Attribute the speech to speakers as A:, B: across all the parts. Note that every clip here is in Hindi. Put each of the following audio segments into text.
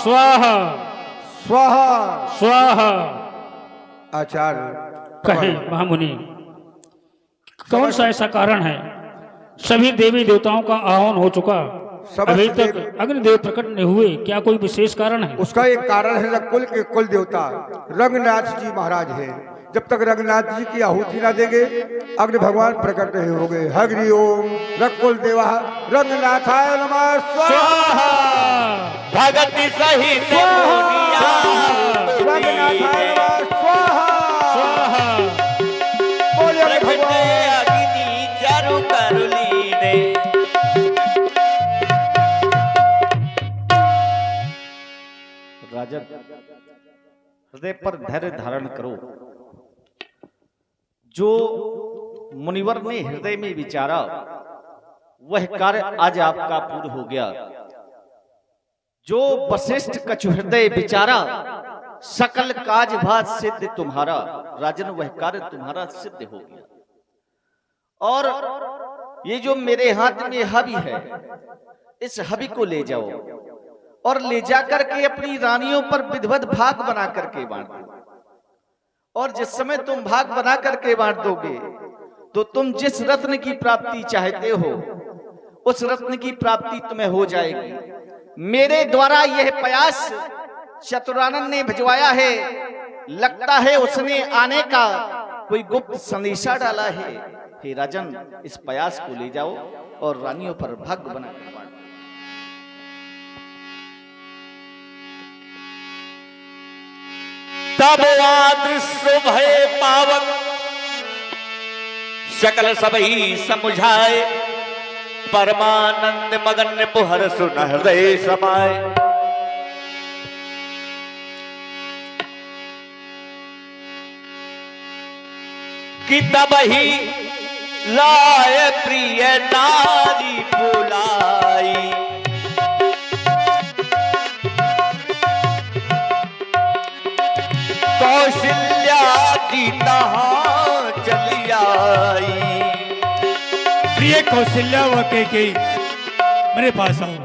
A: स्वाहा
B: स्वाहा
A: स्वाहा।
B: आचार्य
A: कहें महामुनि, कौन सा ऐसा कारण है? सभी देवी देवताओं का आह्वान हो चुका, अभी तक अग्निदेव प्रकट नहीं हुए, क्या कोई विशेष कारण है?
B: उसका एक कारण है, रघुकुल के कुल देवता रंगनाथ जी महाराज है। जब तक रंगनाथ जी की आहुति ना देंगे अग्नि भगवान प्रकट नहीं होंगे। हरि ओम रघुकुल देवा रंगनाथाय नमः स्वाहा।
C: भगति सहित
B: रंगनाथाय नमः स्वाहा
C: स्वाहा।
B: बोलिए भगवान।
C: अग्नि चारु करुलीने राजन, हृदय पर धैर्य धारण करो। जो मुनिवर ने हृदय में विचारा वह कार्य आज आपका पूर्ण हो गया। जो वशिष्ठ कछु हृदय विचारा सकल काज भात सिद्ध तुम्हारा। राजन, वह कार्य तुम्हारा सिद्ध हो गया। और ये जो मेरे हाथ में हवि है, इस हवि को ले जाओ और ले जाकर के अपनी रानियों पर विधिवत भाग बना करके बांट दो। और जिस समय तुम भाग बना करके बांट दोगे तो तुम जिस रत्न की प्राप्ति चाहते हो उस रत्न की प्राप्ति तुम्हें हो जाएगी। मेरे द्वारा यह प्रयास चतुरानंद ने भिजवाया है। लगता है उसने आने का कोई गुप्त संदेशा डाला है। हे राजन, इस प्रयास को ले जाओ और रानियों पर भाग बना कर बांटो। तब आदृश्य भय पावक सकल सबही समुझाए। परमानंद मगन पुहर सुन हृदय समाए। कि तब ही लाए प्रिय नारी बुलाई। कौशल्या दीता चली आई।
D: प्रिय कौशल्या व कैकेयी, मेरे पास आओ।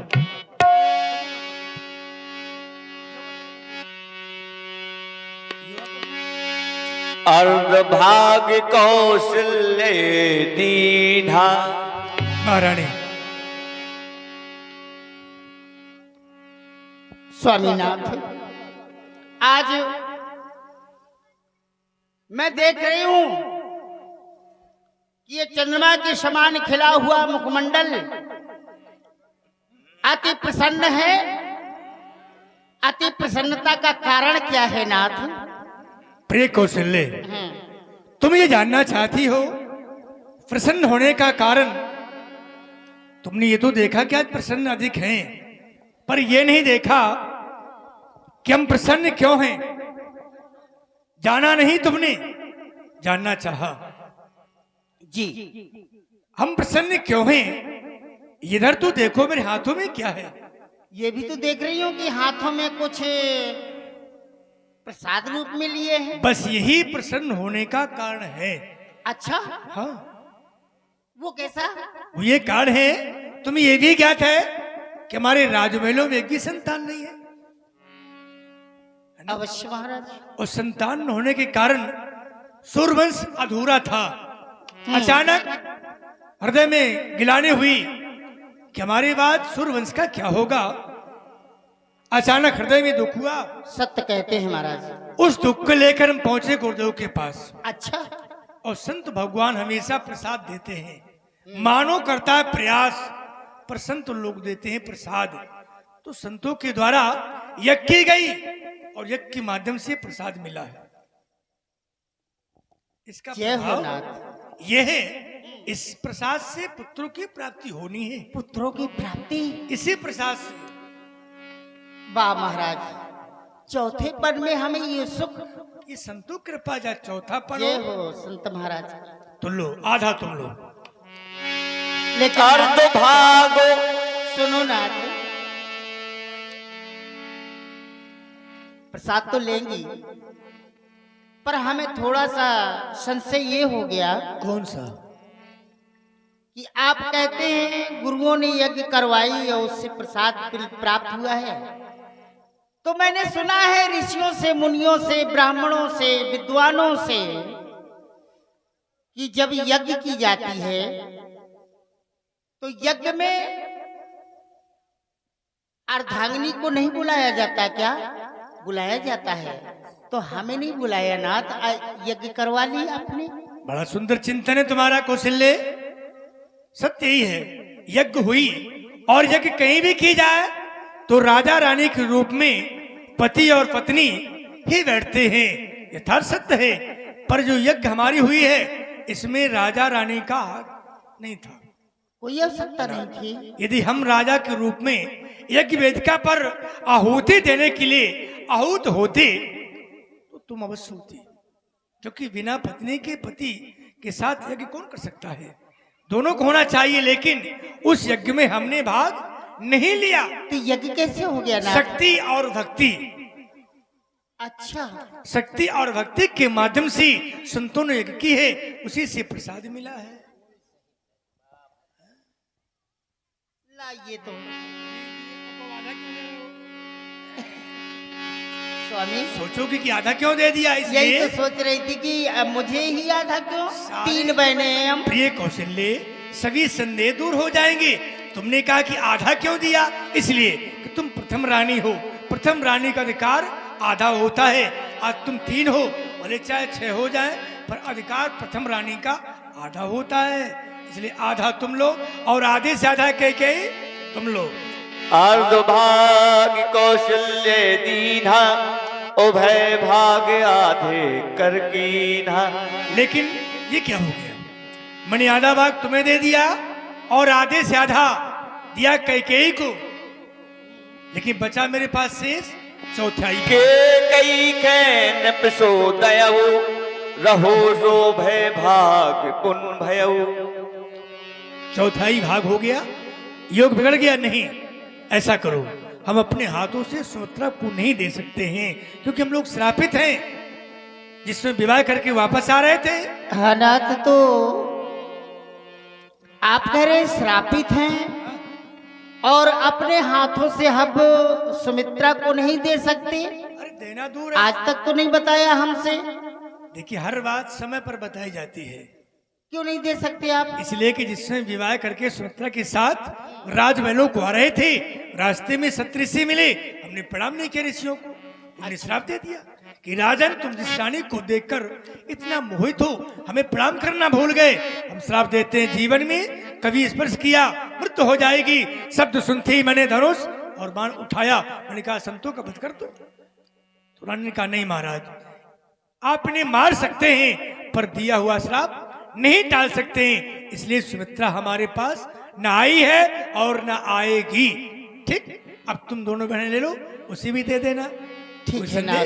C: अर्ध भाग कौशल्य दीधा।
D: महारानी,
E: स्वामीनाथ, आज मैं देख रही हूं कि ये चंद्रमा के समान खिला हुआ मुखमंडल अति प्रसन्न है। अति प्रसन्नता का कारण क्या है नाथ?
D: प्रिय कौशल्य, तुम ये जानना चाहती हो प्रसन्न होने का कारण? तुमने ये तो देखा कि आज प्रसन्न अधिक हैं, पर ये नहीं देखा कि हम प्रसन्न क्यों हैं। जाना नहीं तुमने, जानना चाहा
E: जी।
D: हम प्रसन्न क्यों हैं। इधर तो देखो, मेरे हाथों में क्या है।
E: ये भी तो देख रही हूँ कि हाथों में कुछ प्रसाद रूप में लिए हैं।
D: बस यही प्रसन्न होने का कारण है।
E: अच्छा,
D: हाँ,
E: वो कैसा?
D: वो ये कारण है, तुम्हें ये भी ज्ञात है कि हमारे राजमहलों में एक भी संतान नहीं है।
E: अवश्य महाराज।
D: और संतान न होने के कारण सूर्यवंश अधूरा था। अचानक हृदय में गिलानी हुई कि हमारे बाद सूर्यवंश का क्या होगा। अचानक हृदय में दुख हुआ।
E: सत्य कहते हैं महाराज।
D: उस दुख को लेकर हम पहुंचे गुरुदेव के पास।
E: अच्छा,
D: और संत भगवान हमेशा प्रसाद देते हैं। मानो करता है प्रयास, पर संत लोग देते हैं प्रसाद। तो संतों के द्वारा यज्ञ की गई और यज्ञ के माध्यम से प्रसाद मिला है। इसका
E: जय हो
D: प्रभाव
E: नाथ।
D: यह है, इस प्रसाद से पुत्रों की प्राप्ति होनी है।
E: पुत्रों की प्राप्ति
D: इसी प्रसाद से।
E: वाह महाराज, चौथे पद में हमें ये सुख।
D: ये संतों कृपा जा चौथा पद
E: जय हो संत महाराज।
D: तुम लो, आधा तुम लो।
E: लेकिन
C: अर्ध भागो
E: सुनो नाथ, प्रसाद तो लेंगी, पर हमें थोड़ा सा संशय ये हो गया
D: कौन सा?
E: कि आप कहते हैं गुरुओं ने यज्ञ करवाई और उससे प्रसाद प्राप्त हुआ है, तो मैंने सुना है ऋषियों से, मुनियों से, ब्राह्मणों से, विद्वानों से कि जब यज्ञ की जाती है तो यज्ञ में अर्धांगिनी को नहीं बुलाया जाता। क्या बुलाया जाता है? तो हमें नहीं बुलाया नाथ, यज्ञ करवा लिया आपने।
D: बड़ा सुंदर चिंतन है तुम्हारा कौशल्य। सत्य ही है, यज्ञ हुई और यज्ञ कहीं भी की जाए तो राजा रानी के रूप में पति और पत्नी ही बैठते हैं, यथार्थ सत्य है। पर जो यज्ञ हमारी हुई है इसमें राजा रानी का हक नहीं था,
E: कोई आवश्यकता नहीं थी।
D: यदि हम राजा के रूप में यज्ञ वेदिका पर आहुति देने के लिए आहूत होते तो तुम अवश्य होती, क्योंकि बिना पत्नी के पति के साथ यज्ञ कौन कर सकता है? दोनों को होना चाहिए, लेकिन उस यज्ञ में हमने भाग नहीं लिया।
E: तो यज्ञ कैसे हो गया ना?
D: शक्ति और भक्ति,
E: अच्छा,
D: शक्ति और भक्ति के माध्यम से संतों ने यज्ञ की है, उसी से प्रसाद मिला है।
E: ये तो स्वामी
D: सोचोगे कि आधा क्यों दे दिया?
E: यही
D: इसलिए
E: तो सोच रही थी कि मुझे ही आधा क्यों? 3 बहने हैं हम।
D: प्रिय कौशल्य, सभी संदेह दूर हो जाएंगे। तुमने कहा कि आधा क्यों दिया? इसलिए कि तुम प्रथम रानी हो, प्रथम रानी का अधिकार आधा होता है। आज तुम 3 हो, भले चाहे 6 हो जाए, पर अधिकार प्रथम रानी का आधा होता है, इसलिए आधा तुम लो और आधे से आधा कह तुम लो।
F: अर्धभाग कौशल्य दीन्हा, उभय भाग आधे कर कीन्हा।
D: लेकिन ये क्या हो गया? मैंने आधा भाग तुम्हें दे दिया और आधे से आधा दिया कैकेयी को, लेकिन बचा मेरे पास शेष चौथाई।
F: के कई कैन पिसो दयऊ, रहो जो भय भाग पुन भयऊ।
D: चौथाई भाग हो गया, योग बिगड़ गया। नहीं, ऐसा करो, हम अपने हाथों से सुमित्रा को नहीं दे सकते हैं, क्योंकि हम लोग श्रापित हैं। जिसमें विवाह करके वापस आ रहे थे,
E: हाँ नाथ, तो आप कह रहे श्रापित हैं और अपने हाथों से हम सुमित्रा को नहीं दे सकते?
D: अरे देना दूर है।
E: आज तक तो नहीं बताया हमसे।
D: देखिए, हर बात समय पर बताई जाती है।
E: क्यों नहीं दे सकते आप?
D: इसलिए कि जिसमें विवाह करके सुमित्रा के साथ राजमहलों को आ रहे थे, रास्ते में सप्तऋषि मिले, हमने प्रणाम नहीं किया ऋषियों को, हमने श्राप दे दिया कि राजन, तुम जिस रानी को देखकर इतना मोहित हो, हमें प्रणाम करना भूल गए। हम श्राप देते हैं, जीवन में कभी स्पर्श किया मृत्यु हो जाएगी। शब्द सुनते ही मैंने धनुष और बाण उठाया। मैंने कहा संतों का वध कर दो। तो रानी ने कहा नहीं महाराज, आप इन्हें मार सकते हैं पर दिया हुआ श्राप नहीं टाल सकते हैं। इसलिए सुमित्रा हमारे पास न आई है और न आएगी। ठीक, अब तुम दोनों बहनें ले लो, उसी भी दे देना।
E: ठीक है ना।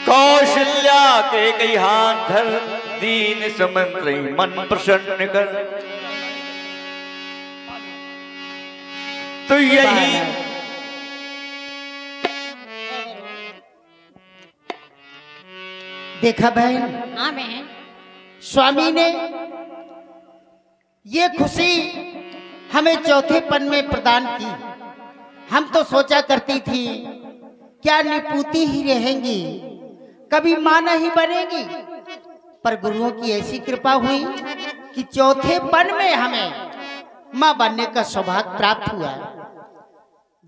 F: कौशल्या के कई हाथ धर, दीन सुमंत्री मन प्रसन्न कर। तो यही
E: देखा बहन,
G: हाँ बहन,
E: स्वामी ने ये खुशी हमें चौथे पन में प्रदान की। हम तो सोचा करती थी क्या निपुती ही रहेंगी, कभी मां नहीं बनेगी, पर गुरुओं की ऐसी कृपा हुई कि चौथे पन में हमें मां बनने का सौभाग्य प्राप्त हुआ।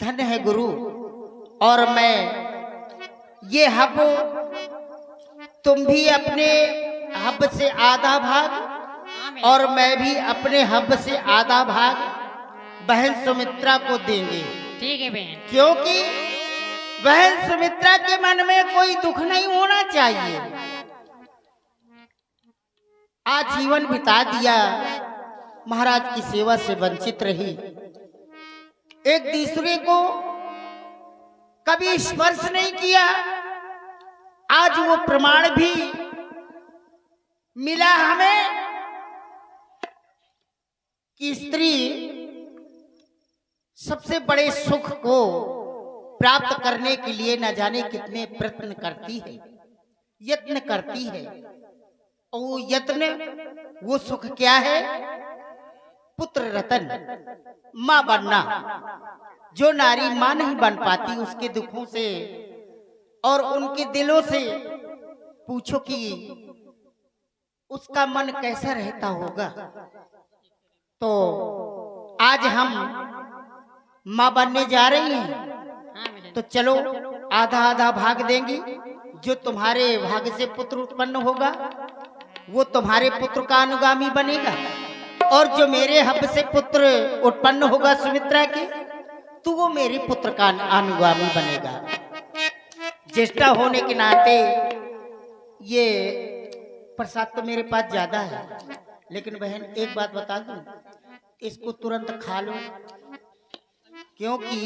E: धन्य है गुरु। और मैं ये हब, तुम भी अपने हब से आधा भाग
G: हाँ बहन,
E: और मैं भी अपने हब से आधा भाग बहन सुमित्रा को देंगे,
G: ठीक है बहन।
E: क्योंकि बहन सुमित्रा के मन में कोई दुख नहीं होना चाहिए। आजीवन बिता दिया, महाराज की सेवा से वंचित रही, एक दूसरे को कभी स्पर्श नहीं किया। आज वो प्रमाण भी मिला हमें कि स्त्री सबसे बड़े सुख को प्राप्त करने के लिए न जाने कितने प्रयत्न करती है, यत्न करती है। और वो यत्न, वो सुख क्या है? पुत्र रतन, मां बनना। जो नारी मां नहीं बन पाती, उसके दुखों से और उनके दिलों से पूछो कि उसका मन कैसा रहता होगा। तो आज हम माँ बनने जा रही हैं,
G: हाँ बहन।
E: तो चलो आधा आधा भाग देंगी। जो तुम्हारे भाग्य से पुत्र उत्पन्न होगा वो तुम्हारे पुत्र का अनुगामी बनेगा, और जो मेरे हब से पुत्र उत्पन्न होगा सुमित्रा के, तो वो मेरे पुत्र का अनुगामी बनेगा। ज्येष्ठा होने के नाते ये प्रसाद तो मेरे पास ज्यादा है, लेकिन बहन एक बात बता दूं, इसको तुरंत खा लो, क्योंकि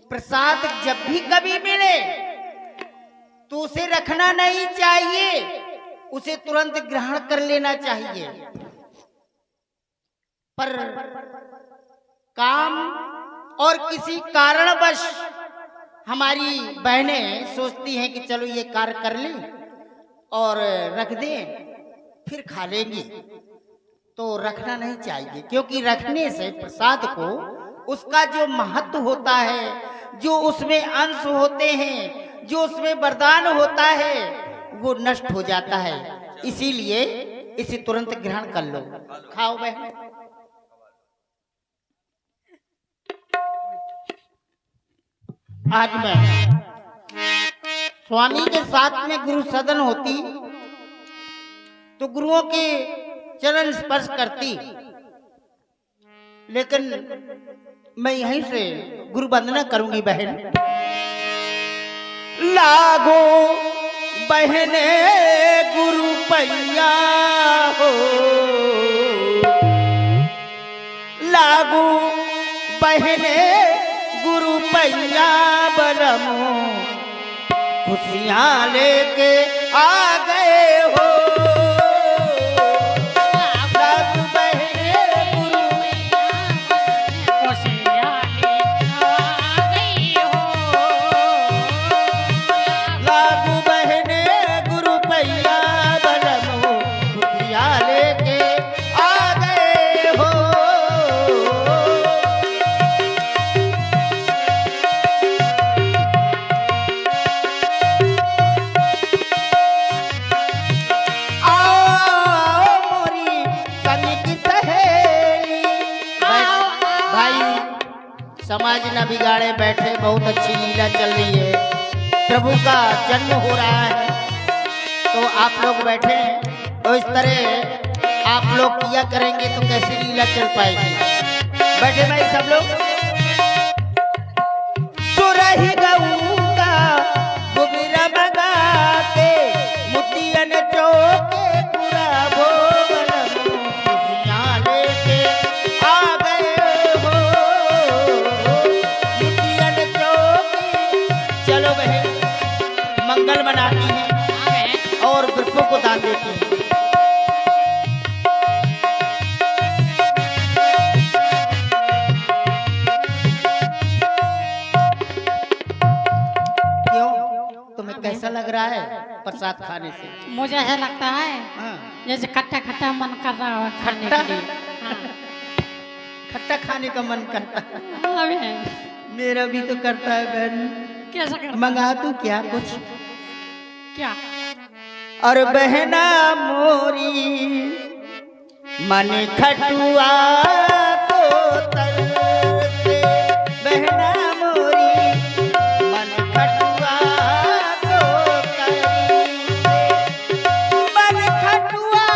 E: प्रसाद जब भी कभी मिले तो उसे रखना नहीं चाहिए, उसे तुरंत ग्रहण कर लेना चाहिए। पर काम और किसी कारणवश हमारी बहनें सोचती हैं कि चलो ये कार्य कर लें और रख दें, फिर खा लेंगे। तो रखना नहीं चाहिए, क्योंकि रखने से प्रसाद को उसका जो महत्व होता है, जो उसमें अंश होते हैं, जो उसमें वरदान होता है, वो नष्ट हो जाता है। इसीलिए इसे तुरंत ग्रहण कर लो। खाओ बहन। आज मैं स्वामी के साथ में गुरु सदन होती तो गुरुओं के चरण स्पर्श करती, लेकिन मैं यहीं से गुरु वंदना करूंगी। बहन लागो बहने गुरु पैया हो, लागो बहने गुरु पैया बलमो, खुशियां लेके आ गए हो। लागो बहने गुरु
G: खुशियाँ लेके आ गई हो।
E: लागू बहने गुरु पैया बलमो, खुशियां लेके आ गए हो। आओ मोरी सनी की सहेली। भाई समाज न बिगाड़े बैठे, बहुत अच्छी लीला चल रही है, प्रभु का जन्म हो रहा है। तो आप लोग बैठे हैं, तो इस तरह आप लोग किया करेंगे तो कैसी लीला चल पाएगी। बैठे भाई सब लोग। सुरही गऊ का गुबिरा बगा के, मुतियन चौके पूरा भोगलम, खुशियां लेके आ गए हो। मुतियन चौके चलो बहन, मंगल मनाती हैं
G: हाँ बहन।
E: और वृक्षों को दान देती हैं। क्यों, तुम्हें कैसा लग रहा है प्रसाद खाने से?
G: मुझे ऐसा लगता है
E: हाँ,
G: जैसे खट्टा खट्टा मन कर रहा है खाने के लिए। हाँ
E: खट्टा खाने का मन करता है।
G: हाँ बहन।
E: मेरा भी तो करता है बहन।
G: कैसा कर
E: मंगा तू क्या कुछ?
G: क्या?
E: और बहना मोरी मन खटुआ को तरसे, बहना मोरी मन खटुआ को तरसे, मन खटुआ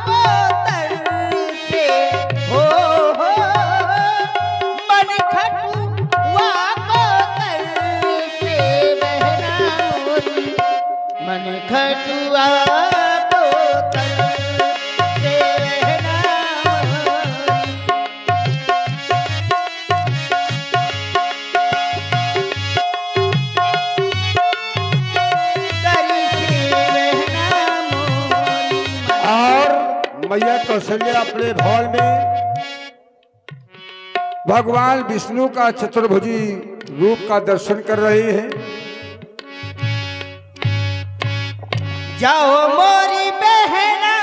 E: को तरसे, हो मन खटुआ को तरसे, बहना मोरी मन खटुआ बोतल से रहना मोरी। करी से रहना मोरी।
B: और मैया कौशल्या अपने भवन में भगवान विष्णु का चतुर्भुजी रूप का दर्शन कर रही है।
E: जाओ मोरी बहना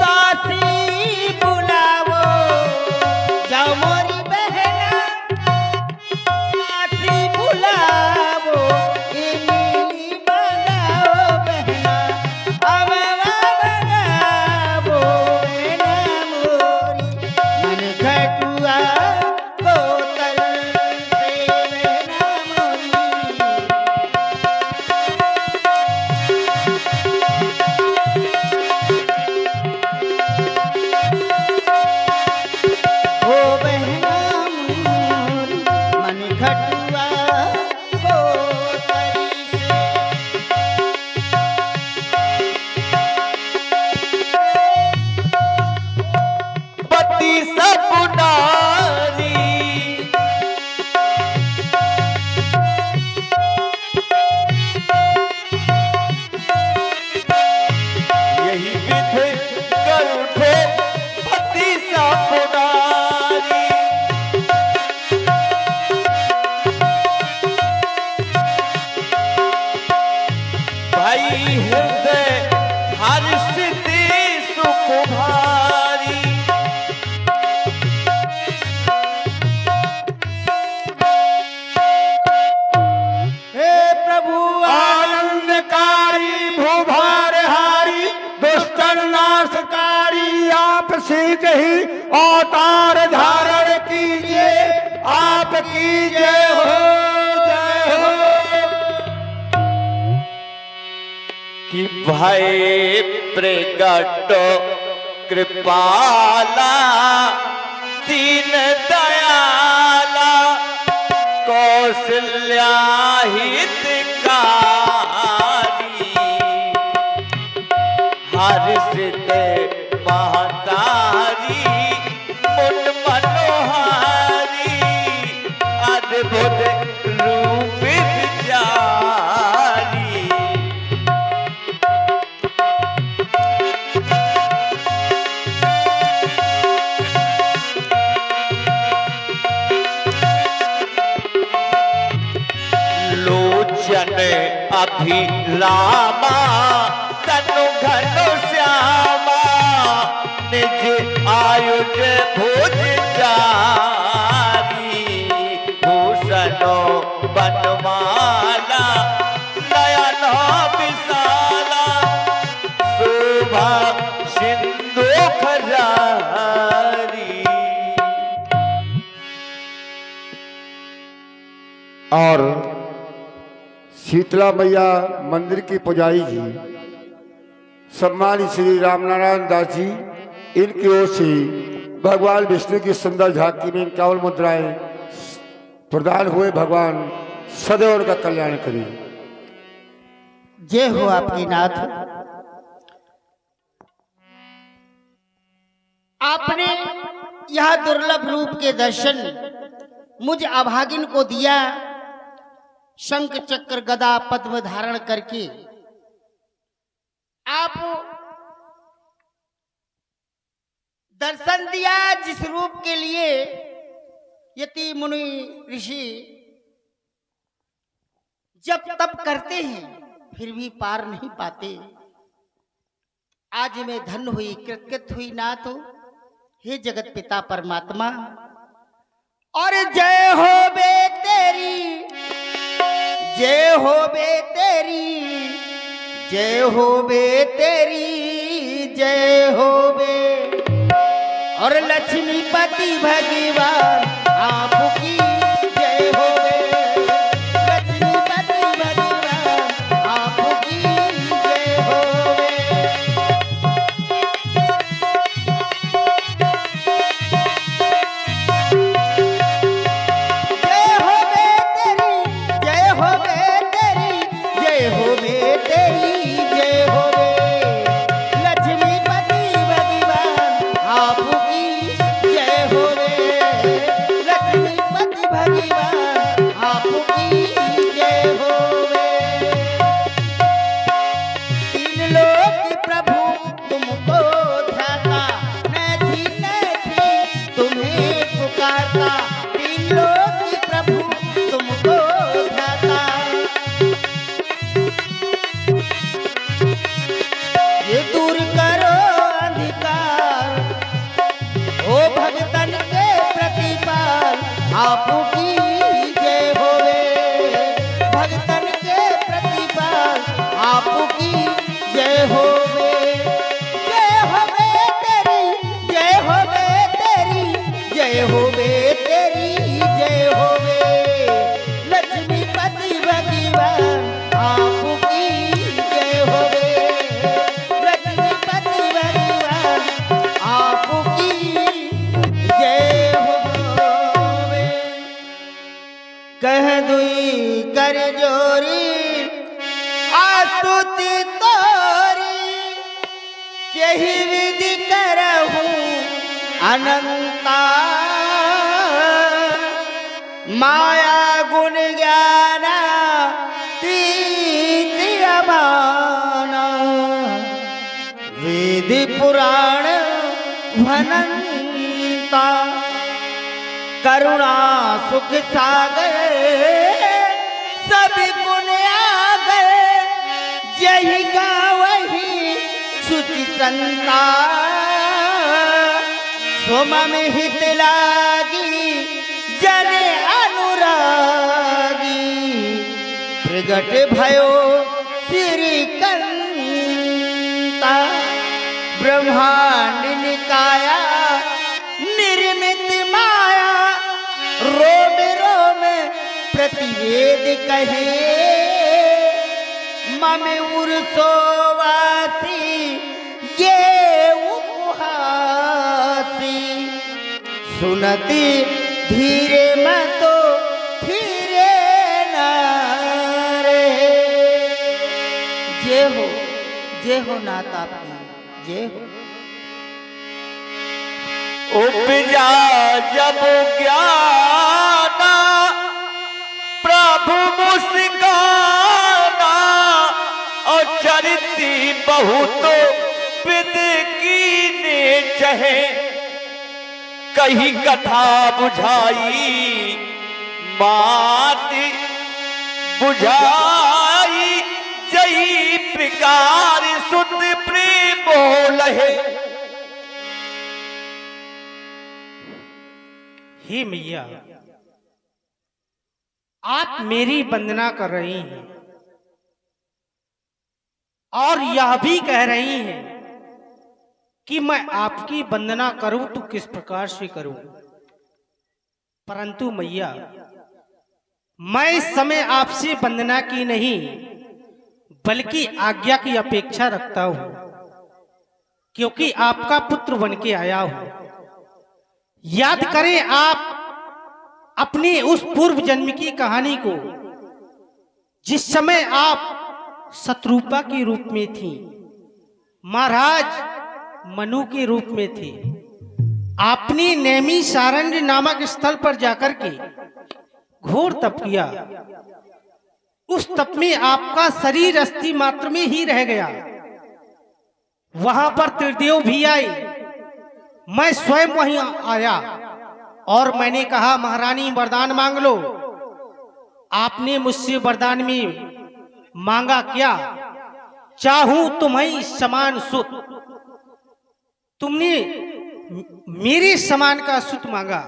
E: दासी बुलावो, जाओ मोरी बहना दासी बुलावो, इन
B: ही अवतार धारण कीजिए, आप कीजिए हो जय हो।
F: कि भय प्रगट कृपाला दीन दयाला कौशल्या हितकारी हर्षित महतारी मुन मनोहारी अद्भुत रूप विचारी। लोचन अभिरामा तनु घन श्यामा निज आयुष भुज चारी भूषणो बनमाला नयन विशाला शोभा सिंधु खजारी।
B: और शीतला मैया मंदिर की पुजारी जी सम्मानित श्री रामनारायण दास जी, इनकी ओर से भगवान विष्णु की सुंदर झांकी में 51 मुद्राएं प्रदान हुए। भगवान सदैव उनका कल्याण करें।
E: जय हो आपकी नाथ। आपने यह दुर्लभ रूप के दर्शन मुझ अभागिन को दिया। शंख चक्र गदा पद्म धारण करके आप दर्शन दिया, जिस रूप के लिए यति मुनि ऋषि जब तप करते हैं फिर भी पार नहीं पाते। आज मैं धन्य हुई, कृतकृत हुई नाथ। हे जगत पिता परमात्मा, और जय हो बे तेरी, जय हो बे तेरी, जय हो बे तेरी, जय हो बे। और लक्ष्मीपति भगवान आपकी जय हो बे, लक्ष्मीपति भगवान आपकी जय हो बे। जय हो बे तेरी, जय हो बे तेरी, जय हो बे तेरी, जय हो बे। लक्ष्मीपति भगवान आपकी जय हो बे, लक्ष्मीपति भगवान आपकी जय हो बे। तीन लोक प्रभु तुमको ध्याता, मैं थी तुम्हें पुकारता। तीन लोक प्रभु तुमको ध्याता, ये दूर करो अंधकार, ओ भगतन के प्रतिपाल आपकी जय होवे। भगतन के प्रतिपाल आपकी जय होवे। जय होवे तेरी, जय होवे तेरी, जय होवे तेरी, जय होवे। लक्ष्मीपति भगवान आपकी जय होवे, लक्ष्मीपति भगवान आपकी जय होवे। कह दुई कर जोरी आस्तुति तोरी, यही विधि करहूँ अनंता। माया गुण ज्ञान तीत अमाना, वेद पुराण भनंता। करुणा सुख सागर सभी गुण आ गए, यही गावही सुचि संता। सोम में हित लागी जन अनुरागी, प्रगट भयो श्री कंता। ब्रह्मांड निकाया प्रतिवेद कहे ममे उर्सोवासी ये उपहासी सुनती धीरे मैं तो धीरे न रहे। जय हो नाथ आपकी जय हो।
F: उपजा जब ज्ञाना प्रभु मुस्काना और चरिती बहुत विद की ने चहे कही कथा बुझाई मात बुझाई जई प्रकार सुत प्रेम लहे।
H: हे मैया आप मेरी वंदना कर रही हैं और यह भी कह रही हैं कि मैं आपकी वंदना करूं तो किस प्रकार से करूं। परंतु मैया मैं इस समय आपसे वंदना की नहीं बल्कि आज्ञा की अपेक्षा रखता हूं, क्योंकि आपका पुत्र बन के आया हूं। याद करें आप अपनी उस पूर्व जन्म की कहानी को, जिस समय आप शत्रुपा के रूप में थी, महाराज मनु के रूप में थे। आपने नेमी सारंग नामक स्थल पर जाकर के घोर तप किया। उस तप में आपका शरीर अस्थि मात्र में ही रह गया। वहां पर त्रिदेव भी आए, मैं स्वयं वहीं आया और मैंने कहा महारानी वरदान मांग लो। आपने मुझसे वरदान में मांगा क्या? चाहूं तुम्हें समान सुत। तुमने मेरे समान का सुत मांगा,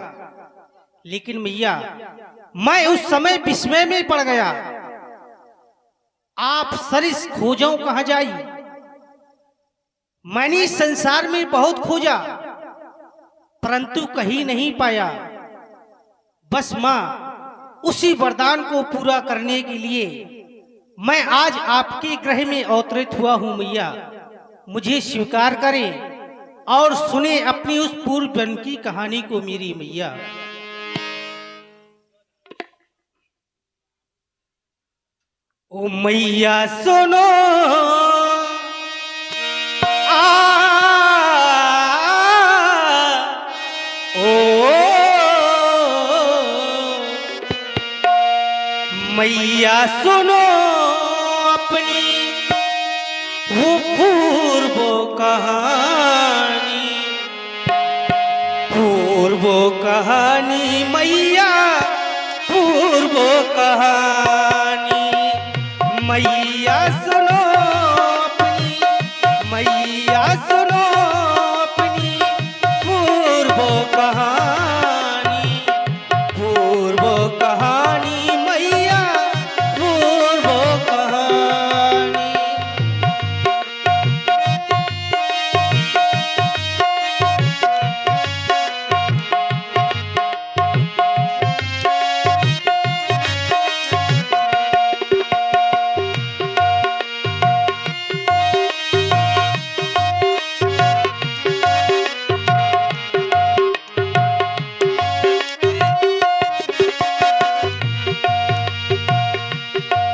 H: लेकिन मैया मैं उस समय विस्मय में पड़ गया। आप सरिस खोजो कहां जाई? मैंने संसार में बहुत खोजा परंतु कहीं नहीं पाया। बस मां उसी वरदान को पूरा करने के लिए मैं आज आपके गृह में अवतरित हुआ हूं। मैया मुझे स्वीकार करें और सुने अपनी उस पूर्व जन्म की कहानी को मेरी मैया। ओ मैया सुनो मैया सुनो अपनी वो पूर्व कहानी मैया पूर्व कहानी। मैया सुनो अपनी, मैया सुनो अपनी पूर्व कहानी, पूर्व कहानी मैया पूर्व कहानी।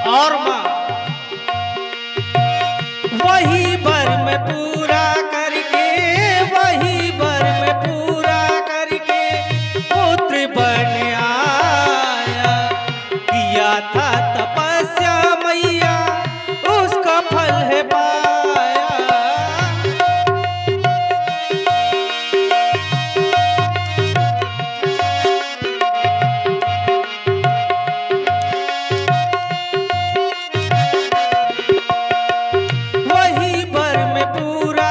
H: और मां वही बर में पूरा करके, वही बर में पूरा करके पुत्र बन आया। किया था तपस्या मैया उसका फल है पाया। वही बर में पूरा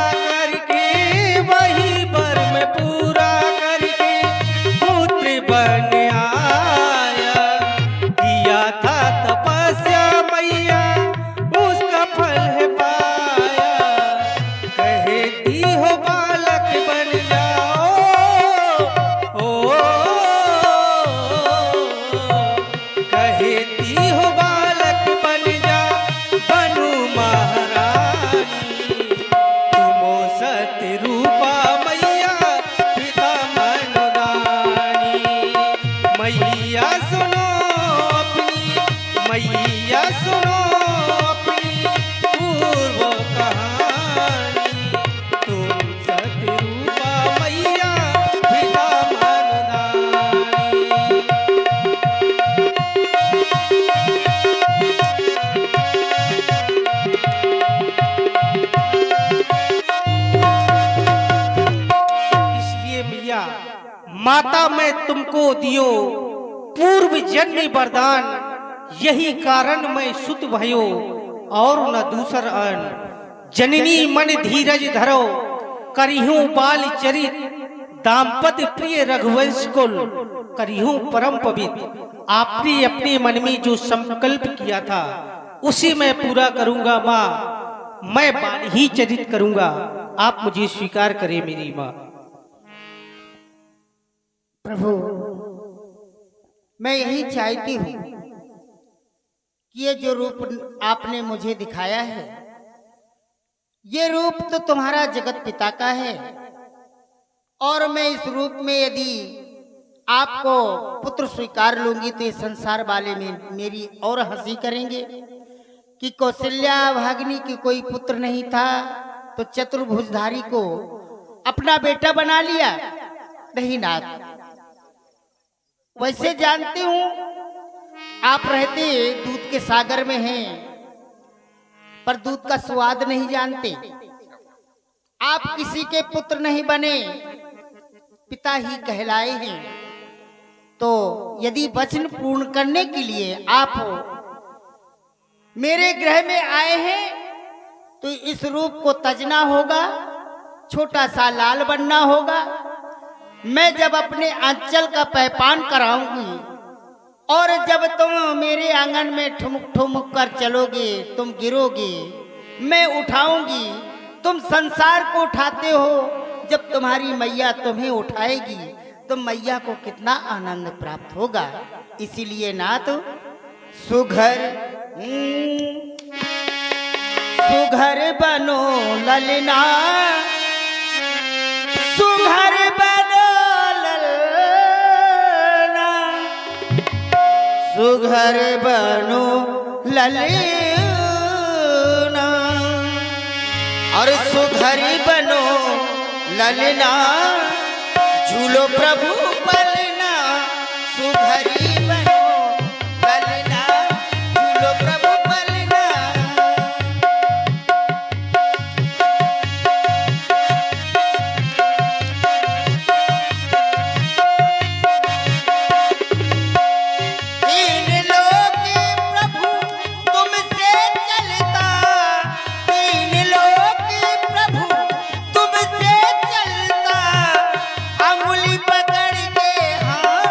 H: मैया सुनो अपनी पूर्व कहानी, तुम सतरूपा मैया पिता मनदानी। इसलिए मैया माता मैं तुमको दियो पूर्व जन्म वरदान, यही कारण मैं सुत भयो और न दूसर अन। जननी मन धीरज धरो करिहूं बाल चरित, दाम्पत्य प्रिय रघुवंश कुल करिहूं परम पवित्र। आपने अपने मन में जो संकल्प किया था उसी मैं पूरा करूंगा माँ, मैं बाल ही चरित करूंगा, आप मुझे स्वीकार करें मेरी माँ।
E: प्रभु मैं यही चाहती हूँ कि ये जो रूप आपने मुझे दिखाया है, ये रूप तो तुम्हारा जगत पिता का है, और मैं इस रूप में यदि आपको पुत्र स्वीकार लूंगी तो ये संसार वाले में मेरी और हंसी करेंगे कि कौशल्या भागिनी की कोई पुत्र नहीं था तो चतुर्भुजधारी को अपना बेटा बना लिया। नहीं नाथ, वैसे जानती हूं आप रहते दूध के सागर में हैं, पर दूध का स्वाद नहीं जानते। आप किसी के पुत्र नहीं बने, पिता ही कहलाए हैं। तो यदि वचन पूर्ण करने के लिए आप मेरे ग्रह में आए हैं तो इस रूप को तजना होगा, छोटा सा लाल बनना होगा। मैं जब अपने अंचल का पहपान कराऊंगी और जब तुम मेरे आंगन में ठुमक ठुमक कर चलोगे, तुम गिरोगे, मैं उठाऊंगी। तुम संसार को उठाते हो, जब तुम्हारी मैया तुम्हें उठाएगी तो मैया को कितना आनंद प्राप्त होगा। इसीलिए ना तो सुघर सुघर बनो ललना, सुघर बनो ललना, सुघर बनो ललना, और सुघर बनो ललना, झूलो प्रभु पलना, सुघरी बनो ललना, झूलो प्रभु पलना। तीन लोक प्रभु तुमसे चलता, तीन लोक प्रभु तुमसे चलता, अंगुली पकड़ के, हाँ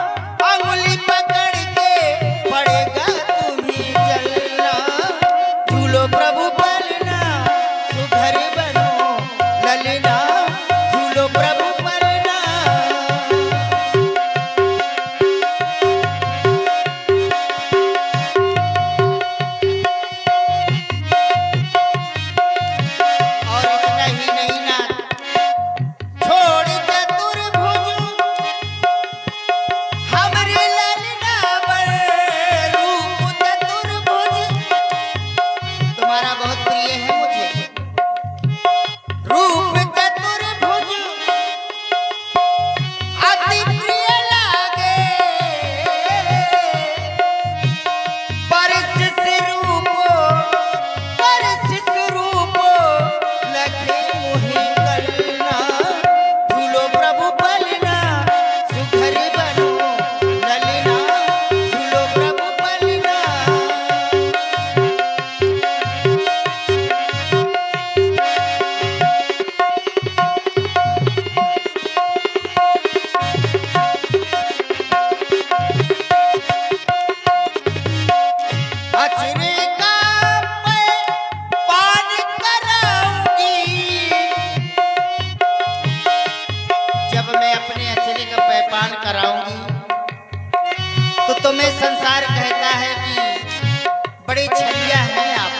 E: अंगुली पकड़ के पड़ेगा तुम्हें चलना, झूलो प्रभु पलना, सुघर बनो ललना, झूलो प्रभु पलना। और इतना ही नहीं ना, छोड़ चतुर्भुज हमरे ललना पर, रूप चतुर्भुज तुम्हारा बहुत प्रिय है मुझे, रूप चतुर्भुज अति प्रिय लागे, परसिस रूपो, परसिस रूपो लगे मुहि कलना, झूलो प्रभु पलना, सुघर बनो ललना, झूलो प्रभु पलना। अचरे का पान कराऊंगी, जब मैं अपने अचरे का पैपान कराऊंगी तो तुम्हें संसार कहता है कि बड़े छलिया हैं आप,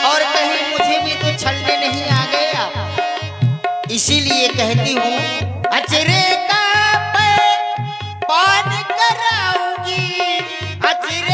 E: और कहीं मुझे भी तो छलने नहीं आ गए आप। इसीलिए कहती हूँ अचरे का पान कराऊंगी, अचरे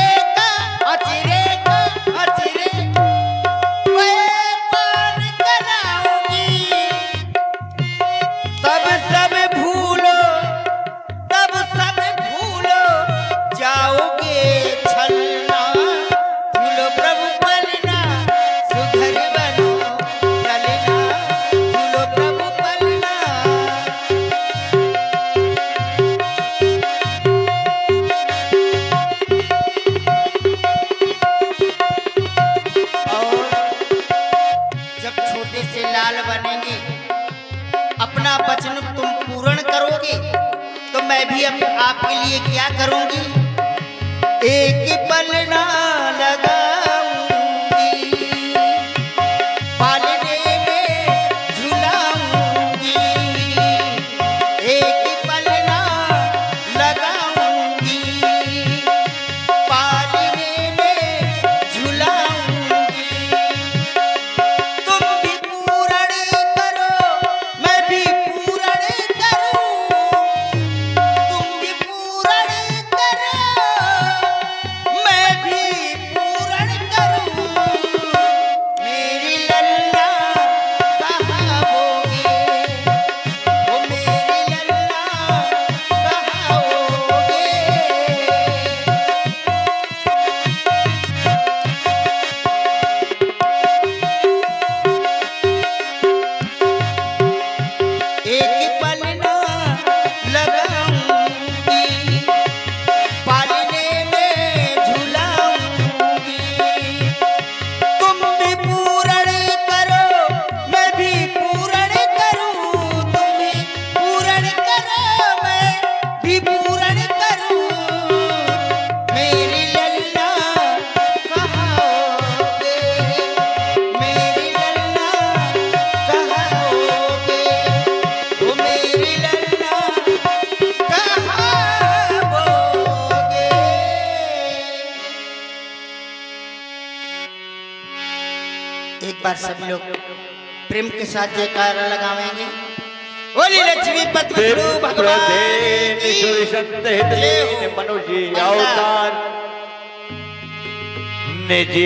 E: लिए क्या करूंगी, एक पल ना लगाऊंगी, पालने में झुलाऊंगी, एक पल ना लगाऊंगी, पालने में झुलाऊंगी। तुम भी पूरण करो, मैं भी पूरण करूं, तुम भी पूरण करो, मैं भी पूरण करूं। मेरी लल्ला कहाँ होगे, ओ मेरी लल्ला कहाँ होगे। एक पल ना लगाऊंगी, पालने में झुलाऊंगी। तुम भी पूरण करो, मैं भी पूरण करूं, तुम भी पूरण करो, मैं भी पूरण करूं। मेरी लल्ला कहाँ होगे, मेरी लल्ला कहाँ होगे, ओ मेरी लल्ला कहाँ होगे। एक बार सब लोग प्रेम के साथ जयकारा लगावेंगे। बोली लक्ष्मी पति भगवान की
F: संत हित लीन मनुजी अवतार निज